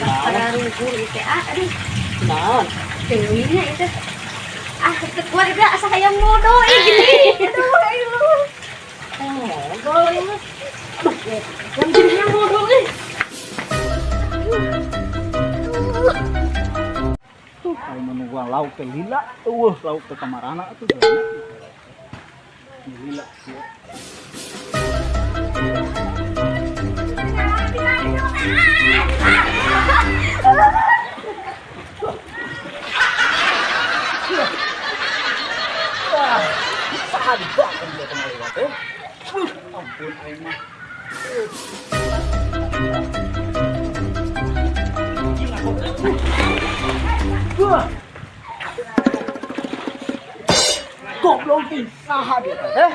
Pararugur itu. Aduh. Nah, Dewinya itu. Keluar juga asa kayak modo gini. Aduh, ayo. modo ini. Yang jadinya modo Tuh, kalau menunggu lauk ke lila, lauk ke kamarana tuh. Lila sih. Sahad banget dia kemarin teh. Ampun aing mah. Goblok nih, sahad dia teh.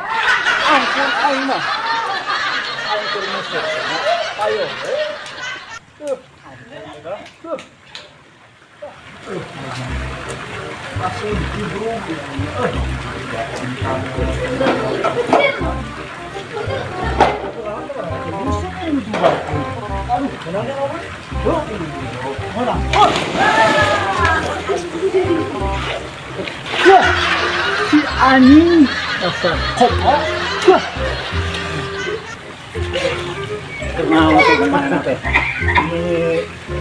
Ampun aing mah. Aing keur mesir. Ayo. Masih dibrung. Si anjing dasar kopok. Kenal kemana teh? Ini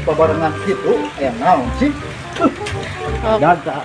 babarengan gitu, yang naon sih? Jaga.